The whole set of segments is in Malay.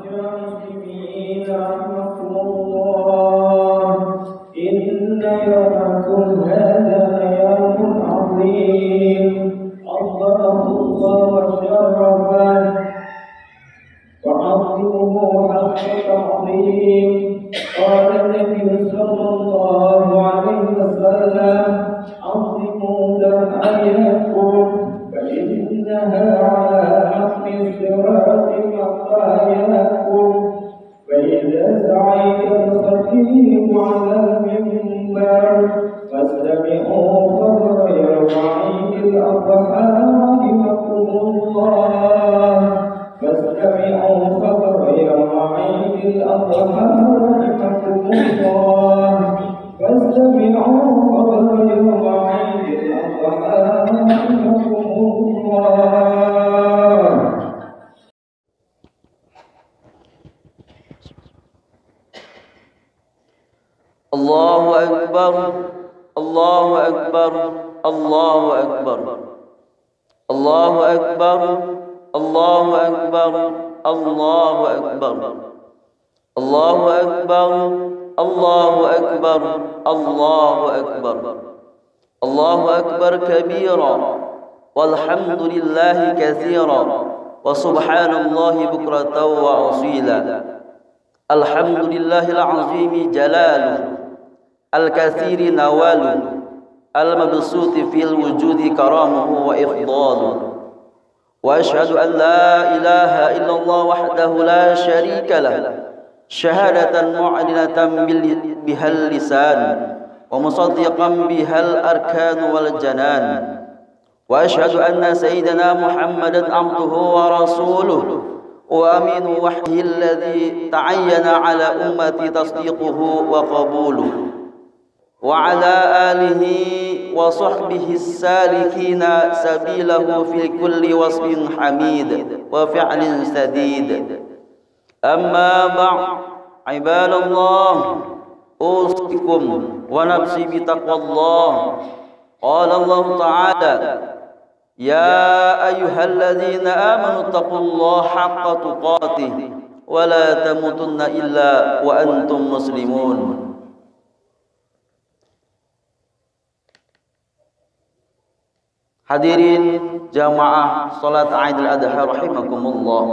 المسلمين رحمكم الله إن يومكم هذا يوم عظيم الله وشرفه وعظمه حق تعظيم قال النبي صلى الله عليه وسلم عظموا ضحاياكم فإنها على حق الصراط مطاياكم فإذا سعيت الخطيب على المنبر فاستمعوا خبر يوم عيد الأضحى رحمكم الله فاستمعوا خبر يوم عيد الأضحى رحمكم الله فاستمعوا خبر يوم عيد الأضحى رحمكم الله. الله أكبر الله أكبر الله أكبر الله أكبر الله أكبر الله أكبر الله أكبر الله أكبر الله أكبر الله أكبر كبيرا والحمد لله كثيرا وسبحان الله بكرة وأصيلا. الحمد لله العظيم جلاله الكثير نواله المبسوط في الوجود كرامه وإفضاله. وأشهد أن لا إله إلا الله وحده لا شريك له شهادة معلنة بها اللسان ومصدقا بها الأركان والجنان. وأشهد أن سيدنا محمدا عبده ورسوله وأمين وحيه الذي تعين على أمتي تصديقه وقبوله وعلى آله وصحبه السالكين سبيله في كل وصف حميد وفعل سديد. أما بعد عباد الله أوصيكم ونفسي بتقوى الله. قال الله تعالى يا أيها الذين آمنوا اتقوا الله حق تقاته ولا تموتن إلا وأنتم مسلمون. Hadirin jamaah salat Idul Adha rahimakumullah.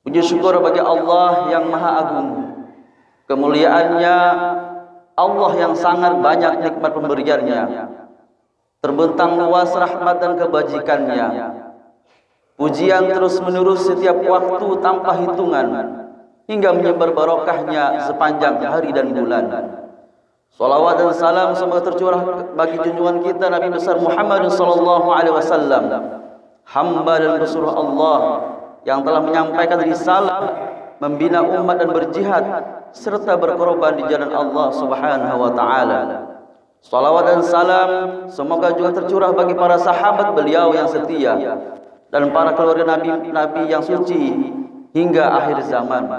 Puji syukur bagi Allah yang Maha Agung. Kemuliaannya Allah yang sangat banyak nikmat pemberiannya. Terbentang luas rahmat dan kebajikannya. Pujian terus menerus setiap waktu tanpa hitungan hingga menyebar barokahnya sepanjang hari dan bulan. Salawat dan salam semoga tercurah bagi junjungan kita Nabi besar Muhammad sallallahu alaihi wasallam, hamba dan rasul Allah yang telah menyampaikan risalah, membina umat dan berjihad serta berkorban di jalan Allah Subhanahu wa taala. Salawat dan salam semoga juga tercurah bagi para sahabat beliau yang setia dan para keluarga nabi-nabi yang suci hingga akhir zaman.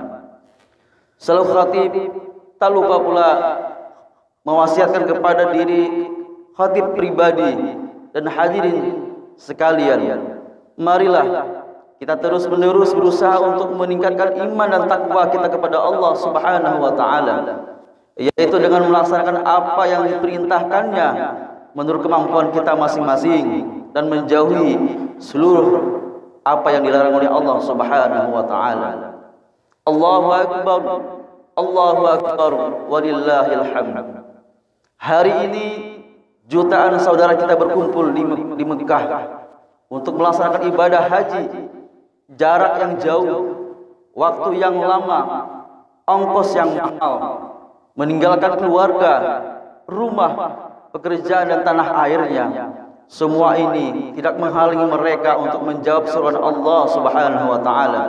Selalu khatib tak lupa pula mewasiatkan kepada diri khatib pribadi dan hadirin sekalian, marilah kita terus menerus berusaha untuk meningkatkan iman dan takwa kita kepada Allah Subhanahu wa taala, yaitu dengan melaksanakan apa yang diperintahkannya menurut kemampuan kita masing-masing dan menjauhi seluruh apa yang dilarang oleh Allah Subhanahu wa taala. Allahu akbar, Allahu akbar, walillahil hamd. Hari ini jutaan saudara kita berkumpul di Mekah untuk melaksanakan ibadah haji. Jarak yang jauh, waktu yang lama, ongkos yang mahal, meninggalkan keluarga, rumah, pekerjaan dan tanah airnya. Semua ini tidak menghalangi mereka untuk menjawab seruan Allah Subhanahu wa taala.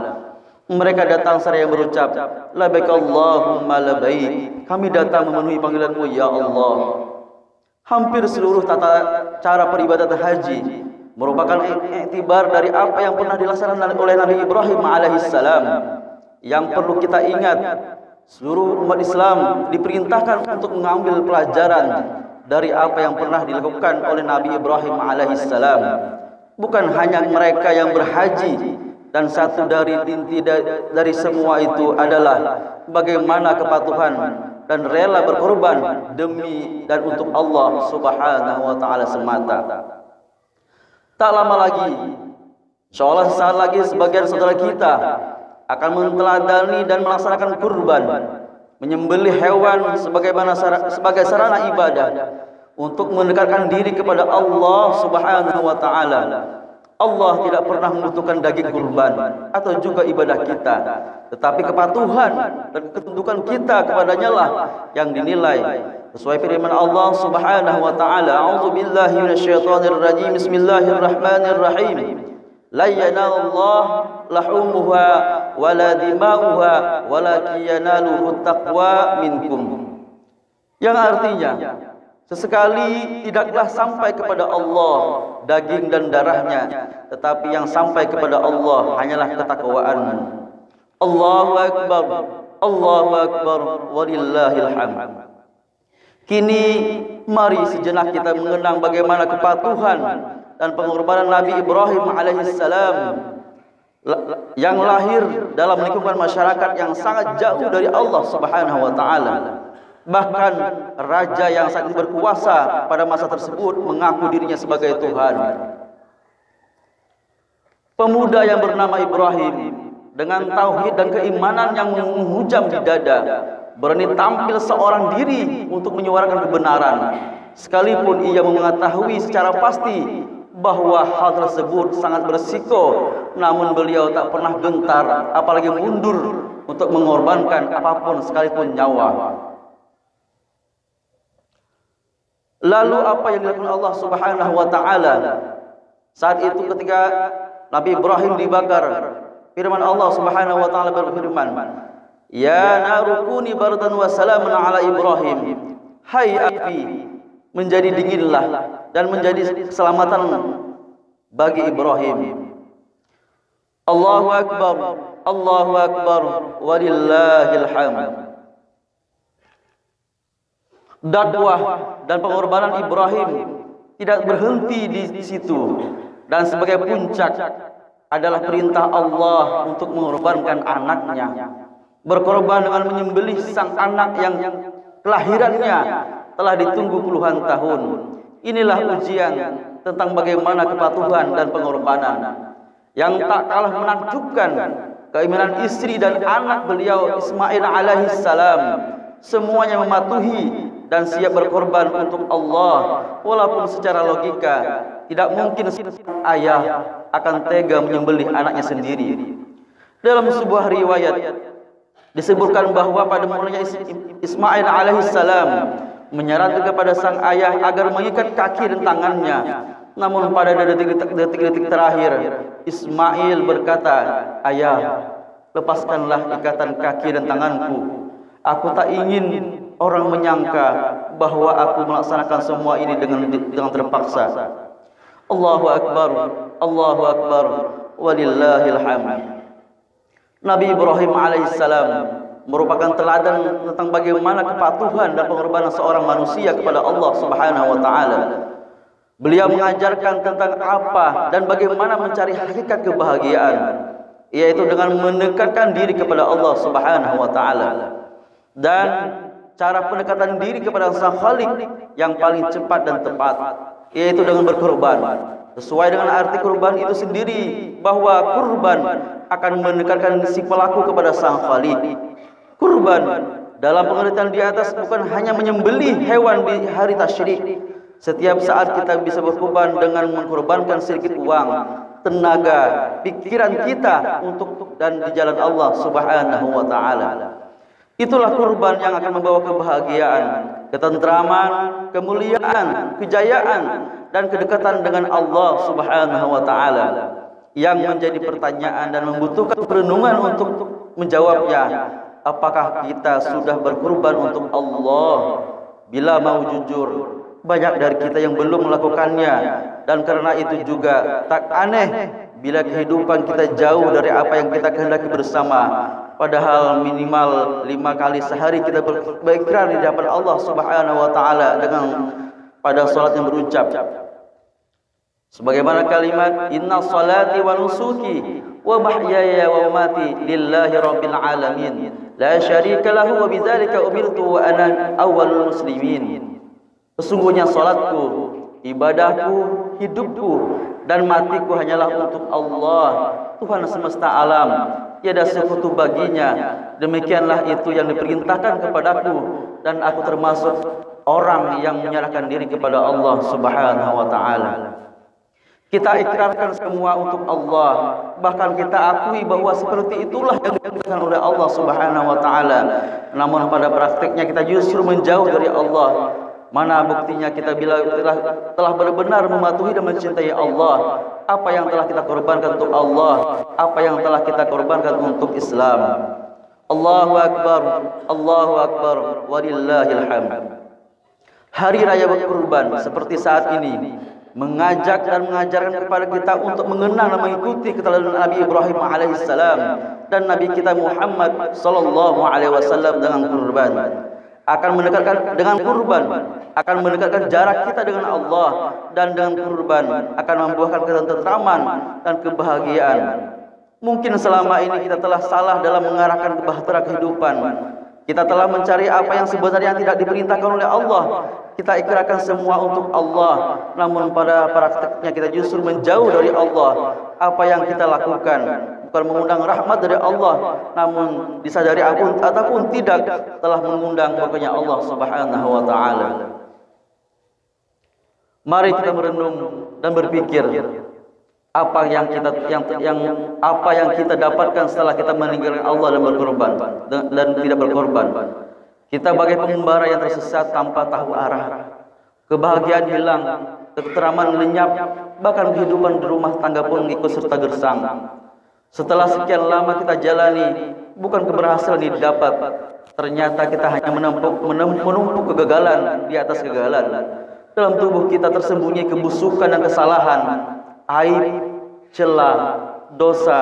Mereka datang seraya berucap, labbaik Allahumma labbaik. Kami datang memenuhi panggilan-Mu ya Allah. Hampir seluruh tata cara peribadatan haji merupakan iktibar dari apa yang pernah dilaksanakan oleh Nabi Ibrahim alaihissalam. Yang perlu kita ingat, seluruh umat Islam diperintahkan untuk mengambil pelajaran dari apa yang pernah dilakukan oleh Nabi Ibrahim alaihissalam. Bukan hanya mereka yang berhaji, dan satu dari inti dari semua itu adalah bagaimana kepatuhan dan rela berkorban demi dan untuk Allah Subhanahu wa taala semata. Tak lama lagi, insyaallah saat lagi sebagian saudara kita akan menteladani dan melaksanakan kurban, menyembelih hewan sebagai sarana ibadah untuk mendekatkan diri kepada Allah Subhanahu wa taala. Allah tidak pernah membutuhkan daging kurban atau juga ibadah kita, tetapi kepatuhan dan ketundukan kita kepadanya lah yang dinilai sesuai firman Allah Subhanahu wa taala. A'udzubillahi minasyaitonir rajim. Bismillahirrahmanirrahim. La yanallahu lahumuha wala dima'uha walakin yanaluhu taqwa minkum. Yang artinya, sesekali tidaklah sampai kepada Allah daging dan darahnya, tetapi yang sampai kepada Allah hanyalah ketakwaanmu. Allahu akbar, Allahu akbar, walillahil hamd. Kini mari sejenak kita mengenang bagaimana kepatuhan dan pengorbanan Nabi Ibrahim alaihissalam yang lahir dalam lingkungan masyarakat yang sangat jauh dari Allah Subhanahu wa taala. Bahkan raja yang sangat berkuasa pada masa tersebut mengaku dirinya sebagai Tuhan. Pemuda yang bernama Ibrahim dengan tauhid dan keimanan yang menghujam di dada, berani tampil seorang diri untuk menyuarakan kebenaran, sekalipun ia mengetahui secara pasti bahwa hal tersebut sangat berisiko, namun beliau tak pernah gentar, apalagi mundur untuk mengorbankan apapun sekalipun nyawa. Lalu apa yang dilakukan Allah Subhanahu wa taala saat itu ketika Nabi Ibrahim dibakar? Firman Allah Subhanahu wa taala berfirman, "Ya narukuni bardan wa salaman ala Ibrahim." Hai api, menjadi dinginlah dan menjadi keselamatan bagi Ibrahim. Allahu akbar, Allahu akbar, walillahil hamd. Dakwah dan pengorbanan Ibrahim tidak berhenti di situ, dan sebagai puncak adalah perintah Allah untuk mengorbankan anaknya, berkorban dengan menyembelih sang anak yang kelahirannya telah ditunggu puluhan tahun. Inilah ujian tentang bagaimana kepatuhan dan pengorbanan yang tak kalah menakjubkan. Keimanan istri dan anak beliau Ismail alaihissalam semuanya mematuhi dan siap berkorban untuk Allah, walaupun secara logika tidak mungkin ayah akan tega menyembelih anaknya sendiri. Dalam sebuah riwayat disebutkan bahwa pada mulanya Ismail alaihissalam menyarankan kepada sang ayah agar mengikat kaki dan tangannya, namun pada detik-detik terakhir Ismail berkata, "Ayah, lepaskanlah ikatan kaki dan tanganku. Aku tak ingin orang menyangka bahwa aku melaksanakan semua ini dengan terpaksa." Allahu akbar, Allahu akbar, walillahil hamd. Nabi Ibrahim alaihissalam merupakan teladan tentang bagaimana kepatuhan dan pengorbanan seorang manusia kepada Allah Subhanahu wa taala. Beliau mengajarkan tentang apa dan bagaimana mencari hakikat kebahagiaan, yaitu dengan mendekatkan diri kepada Allah Subhanahu wa taala. Dan cara pendekatan diri kepada Sang Khalik yang paling cepat dan tepat, yaitu dengan berkorban. Sesuai dengan arti kurban itu sendiri, bahwa kurban akan mendekatkan si pelaku kepada Sang Khalik. Kurban dalam pengertian di atas bukan hanya menyembelih hewan di hari tasyrik. Setiap saat kita bisa berkorban dengan mengorbankan sedikit uang, tenaga, pikiran kita untuk dan di jalan Allah Subhanahu wa taala. Itulah kurban yang akan membawa kebahagiaan, ketentraman, kemuliaan, kejayaan, dan kedekatan dengan Allah Subhanahu wa taala. Yang menjadi pertanyaan dan membutuhkan perenungan untuk menjawabnya, apakah kita sudah berkurban untuk Allah? Bila mau jujur, banyak dari kita yang belum melakukannya, dan karena itu juga tak aneh bila kehidupan kita jauh dari apa yang kita kehendaki bersama. Padahal minimal 5 kali sehari kita berikrar di hadapan Allah Subhanahu wa taala dengan pada salat yang berucap sebagaimana kalimat inna salati wa nusuki wa mahyaya wa mamati lillahi rabbil alamin la syarika lahu wa bidzalika umirtu wa ana awwalul muslimin. Sesungguhnya salatku, ibadahku, hidupku dan matiku hanyalah untuk Allah, Tuhan semesta alam. Tiada sekutu baginya. Demikianlah itu yang diperintahkan kepadaku, dan aku termasuk orang yang menyerahkan diri kepada Allah Subhanahu wa taala. Kita ikrarkan semua untuk Allah, bahkan kita akui bahwa seperti itulah yang dilakukan oleh Allah Subhanahu wa taala. Namun pada praktiknya kita justru menjauh dari Allah. Mana buktinya kita bila telah benar-benar mematuhi dan mencintai Allah? Apa yang telah kita korbankan untuk Allah? Apa yang telah kita korbankan untuk Islam? Allahu Akbar, Allahu Akbar, walillahil hamd. Hari raya berkurban seperti saat ini mengajak dan mengajarkan kepada kita untuk mengenang dan mengikuti keteladanan Nabi Ibrahim alaihissalam dan Nabi kita Muhammad sallallahu alaihi wasallam dengan kurban. Akan mendekatkan dengan kurban, akan mendekatkan jarak kita dengan Allah, dan dengan kurban akan membuahkan ketentraman dan kebahagiaan. Mungkin selama ini kita telah salah dalam mengarahkan kebahagiaan kehidupan. Kita telah mencari apa yang sebenarnya tidak diperintahkan oleh Allah. Kita ikrarkan semua untuk Allah, namun pada praktiknya kita justru menjauh dari Allah. Apa yang kita lakukan bukan mengundang rahmat dari Allah, namun disadari ataupun tidak telah mengundang murkanya Allah Subhanahu wa taala. Mari kita merenung dan berpikir apa yang kita dapatkan setelah kita meninggalkan Allah dan berkorban dan tidak berkorban. Kita bagai pengembara yang tersesat tanpa tahu arah. Kebahagiaan hilang, ketenteraman lenyap, bahkan kehidupan di rumah tangga pun ikut serta gersang. Setelah sekian lama kita jalani, bukan keberhasilan didapat. Ternyata kita hanya menumpuk kegagalan di atas kegagalan. Dalam tubuh kita tersembunyi kebusukan dan kesalahan, aib, celah, dosa,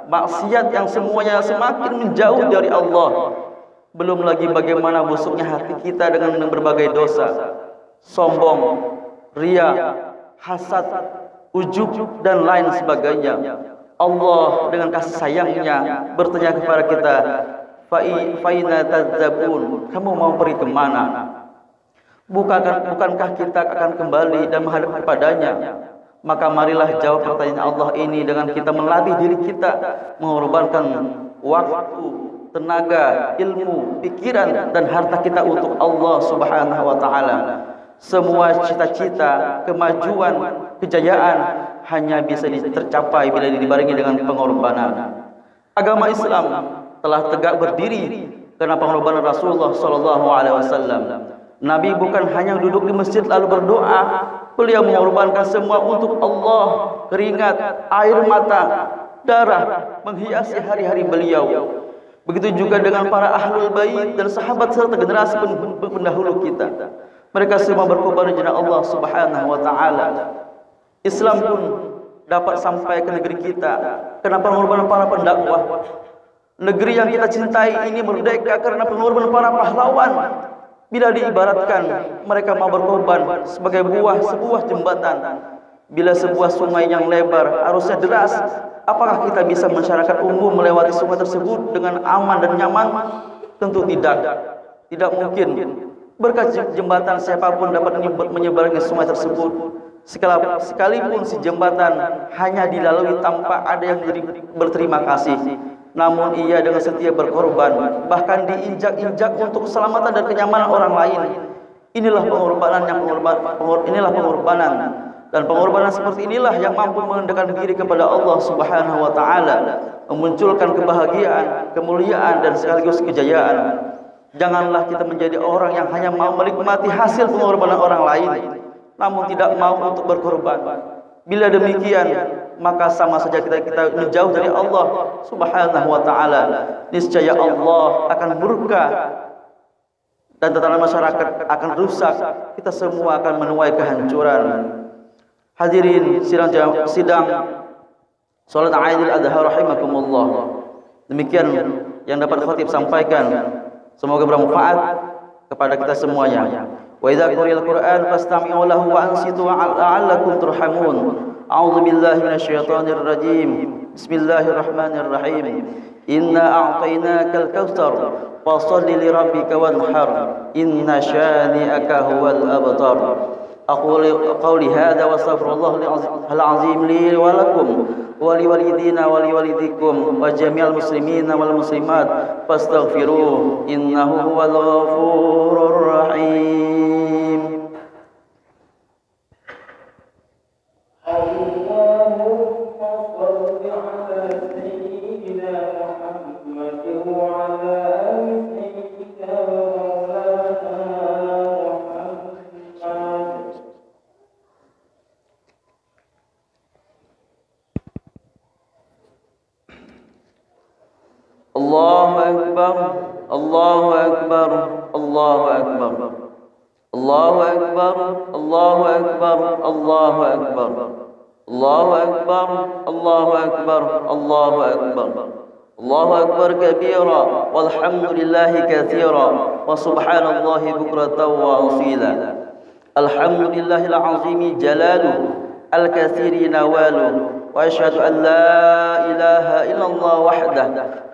maksiat yang semuanya semakin menjauh dari Allah. Belum lagi bagaimana busuknya hati kita dengan berbagai dosa, sombong, ria, hasad, ujub, dan lain sebagainya. Allah dengan kasih sayangnya bertanya kepada kita, Fa'ina tadzabun, kamu mau pergi kemana? Bukankah kita akan kembali dan menghadap kepadanya? Maka marilah jawab pertanyaan Allah ini dengan kita melatih diri kita, mengorbankan waktu, tenaga, ilmu, pikiran, dan harta kita untuk Allah Subhanahu wa taala. Semua cita-cita, kemajuan, kejayaan hanya bisa tercapai bila dibarengi dengan pengorbanan. Agama Islam telah tegak berdiri karena pengorbanan Rasulullah sallallahu alaihi wasallam. Nabi bukan hanya duduk di masjid lalu berdoa, beliau mengorbankan semua untuk Allah. Keringat, air mata, darah menghiasi hari-hari beliau. Begitu juga dengan para ahlul bait dan sahabat serta generasi pendahulu kita. Mereka semua berkorban di jalan Allah Subhanahu wa taala. Islam pun dapat sampai ke negeri kita karena pengorbanan para pendakwah. Negeri yang kita cintai ini merdeka karena pengorbanan para pahlawan. Bila diibaratkan mereka mau berkorban sebagai sebuah jembatan. Bila sebuah sungai yang lebar arusnya deras, apakah kita bisa masyarakat umum melewati sungai tersebut dengan aman dan nyaman? Tentu tidak. Tidak mungkin. Berkat jembatan siapapun dapat menyeberangi sungai tersebut. Sekalipun si jembatan hanya dilalui tanpa ada yang berterima kasih, namun ia dengan setia berkorban, bahkan diinjak-injak untuk keselamatan dan kenyamanan orang lain. Inilah pengorbanan dan pengorbanan seperti inilah yang mampu mendekatkan diri kepada Allah Subhanahu wa taala, memunculkan kebahagiaan, kemuliaan, dan sekaligus kejayaan. Janganlah kita menjadi orang yang hanya mau menikmati hasil pengorbanan orang lain, namun tidak mau untuk berkorban. Bila demikian, maka sama saja kita menjauh dari Allah Subhanahu wa taala. Niscaya Allah akan murka dan tatanan masyarakat akan rusak. Kita semua akan menuai kehancuran. Hadirin sidang salat Aidil Adha rahimakumullah. Demikian yang dapat khatib sampaikan. Semoga bermanfaat kepada kita semuanya. Wa idza quri'al Qur'an fastami'u lahu wa ansitu la'allakum turhamun. A'udzu billahi minasyaitonir rajim. Bismillahirrahmanirrahim. Inna a'tainakal kautsar fasholli lirabbika wanhar. Inna syani'aka huwal abtar. Aqulu qawli hadza wa astaghfirullahal azim li wa lakum wa liwalidina wa liwalidikum wa jami'al muslimina wal muslimat fastaghfiruhu innahu huwal ghafurur rahim. Allahumma shalli ala sayyidina Muhammadin wa ala ali sayyidina Allahu Akbar, Allahu Akbar, Allahu Akbar, Allahu Akbar, Allahu Akbar, Allahu Akbar, Allahu Akbar, Allahu Akbar, Allahu Akbar, Allahu Akbar kabira, walhamdulillahi katsira, wa subhanallahi bukratan wa asila. Alhamdulillahil azimi jalaluhu, al-katsiri nawaluhu. وأشهد أن لا إله إلا الله وحده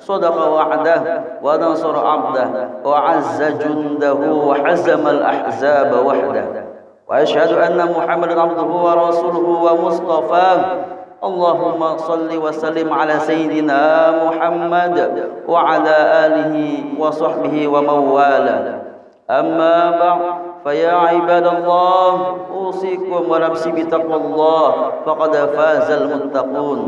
صدق وعده ونصر عبده وعز جنده وحزم الأحزاب وحده وأشهد أن محمدا عبده ورسوله ومصطفاه اللهم صل وسلم على سيدنا محمد وعلى آله وصحبه ومن والاه أما بعد فيا عباد الله أوصيكم ونفسي بتقوى الله فقد فاز المتقون.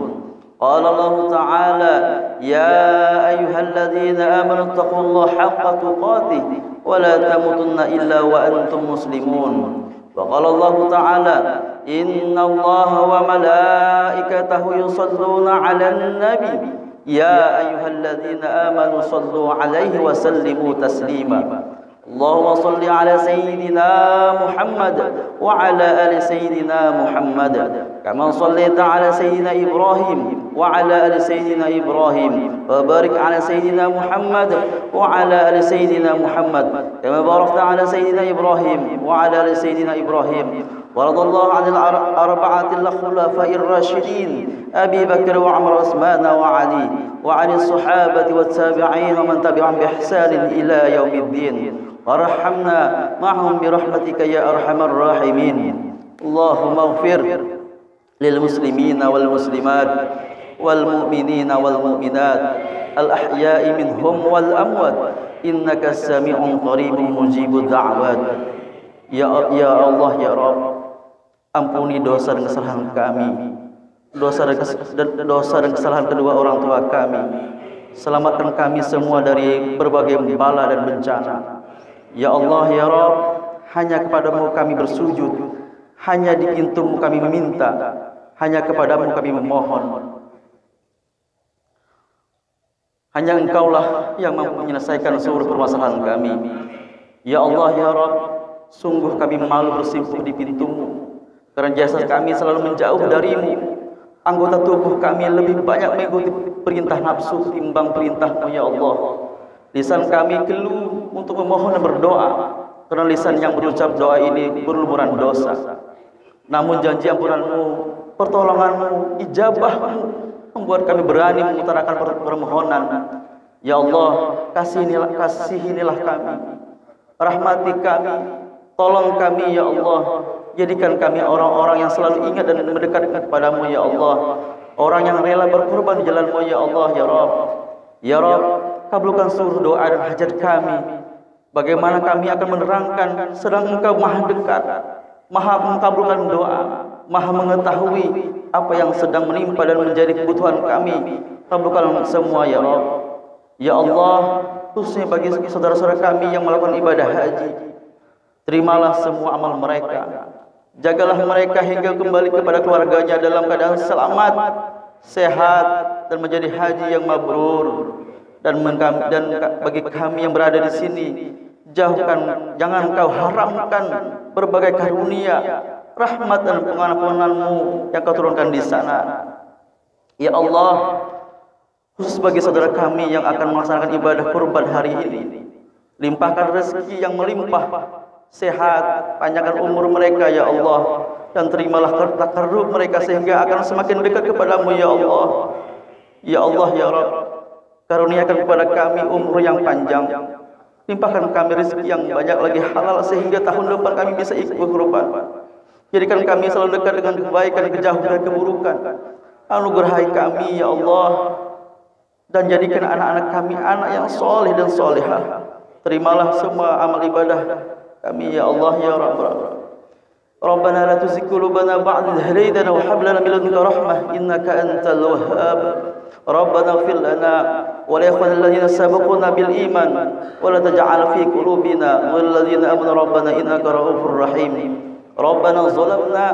قال الله تعالى يا أيها الذين آمنوا اتقوا الله حق تقاته ولا تموتن إلا وأنتم مسلمون. وقال الله تعالى إن الله وملائكته يصلون على النبي يا أيها الذين آمنوا صلوا عليه وسلموا تسليما. اللهم صل على سيدنا محمد وعلى آل سيدنا محمد كما صليت على سيدنا إبراهيم وعلى آل سيدنا إبراهيم وبارك على سيدنا محمد وعلى آل سيدنا محمد كما باركت على سيدنا إبراهيم وعلى آل سيدنا إبراهيم. ورضى الله عن الأربعة الخلفاء الراشدين أبي بكر وعمر وعثمان وعلي وعن الصحابة والتابعين ومن تبعهم بإحسان إلى يوم الدين وارحمنا معهم برحمتك يا أرحم الراحمين. اللهم اغفر للمسلمين والمسلمات والمؤمنين والمؤمنات الأحياء منهم والأموات إنك السميع قريب مجيب الدعوات. Ya Allah ya Rabb, ampuni dosa dan kesalahan kami, dosa dan kesalahan kedua orang tua kami. Selamatkan kami semua dari berbagai bala dan bencana. Ya Allah ya Rabb, hanya kepadamu kami bersujud, hanya di pintumu kami meminta, hanya kepadamu kami memohon. Hanya Engkaulah yang mampu menyelesaikan seluruh permasalahan kami. Ya Allah ya Rabb, sungguh kami malu bersimpuh di pintumu, karena jasad kami selalu menjauh darimu. Anggota tubuh kami lebih banyak mengikuti perintah nafsu timbang perintahmu ya Allah. Lisan kami keluh untuk memohon dan berdoa, karena lisan yang berucap doa ini berlumuran dosa. Namun janji ampunanmu, pertolonganmu, ijabahmu membuat kami berani mengutarakan permohonan. Ya Allah, kasihinilah kami, rahmati kami, tolong kami ya Allah. Jadikan kami orang-orang yang selalu ingat dan mendekat kepadamu ya Allah, orang yang rela berkorban di jalanmu ya Allah ya Rabb. Ya Rabb, kabulkan seluruh doa dan hajat kami. Bagaimana kami akan menerangkan sedang Engkau maha dekat, maha mengabulkan doa, maha mengetahui apa yang sedang menimpa dan menjadi kebutuhan kami. Kabulkan semua ya Rabb. Ya Allah, khususnya bagi saudara-saudara kami yang melakukan ibadah haji, terimalah semua amal mereka. Jagalah mereka hingga kembali kepada keluarganya dalam keadaan selamat, sehat, dan menjadi haji yang mabrur. Dan bagi kami yang berada di sini, jangan Kau haramkan berbagai karunia, rahmat dan pengampunan-Mu yang Kau turunkan di sana. Ya Allah, khusus bagi saudara kami yang akan melaksanakan ibadah kurban hari ini, limpahkan rezeki yang melimpah, sehat, panjangkan umur mereka ya Allah, dan terimalah takarrub mereka sehingga akan semakin dekat kepadamu ya Allah. Ya Allah ya Rabb, karuniakan kepada kami umur yang panjang, limpahkan kami rezeki yang banyak lagi halal sehingga tahun depan kami bisa ikut berkorban. Jadikan kami selalu dekat dengan kebaikan, kejauh dari keburukan. Anugerahi kami ya Allah, dan jadikan anak-anak kami anak yang soleh dan solehah. Terimalah semua amal ibadah kami ya Allah ya Rabb. Rabbana la tuzigh qulubana ba'da idh hadaytana wa hab lana min ladunka rahmah innaka antal wahhab. Rabbana ighfir lana wa li ikhwanina alladhina sabaquna bil iman wa la taj'al fi qulubina ghillal ladzina amanu rabbana innaka ra'ufur rahim. Rabbana zalamna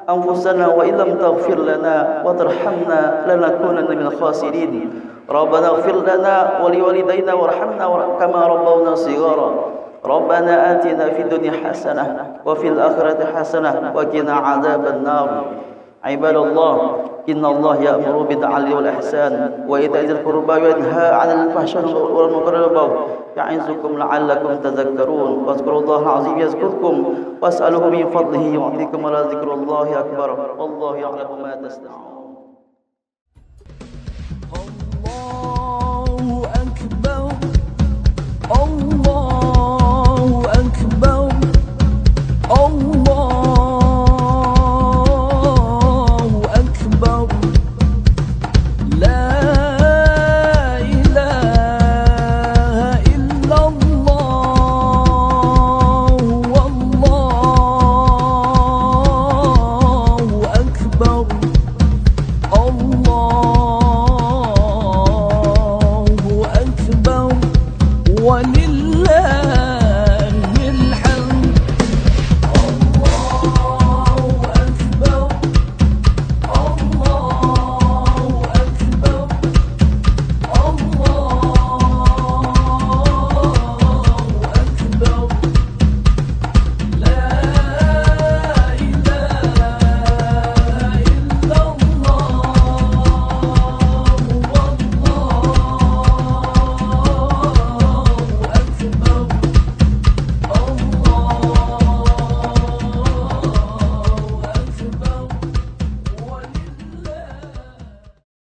anfusana wa illam taghfir lana wa tarhamna lanakunanna minal khasirin. Rabbana ighfir lana wa liwalidayna warhamna kama rabbawna shighara. Rabbana atina fid dunya hasanah wa fil akhirati hasanah wa qina adzaban nar. Ibadallah, innallaha ya'muru bil 'adli wal ihsan wa ita'i dzil qurba wa yanha 'anil fahsya'i wal munkari wal baghi ya'izukum la'allakum tadhakkarun. Wazkurullaha 'azim yazkurkum was'aluhu min fadlihi wa 'indakum la dzikrullahi akbar. Wallahu ya'lamu ma tasna'un.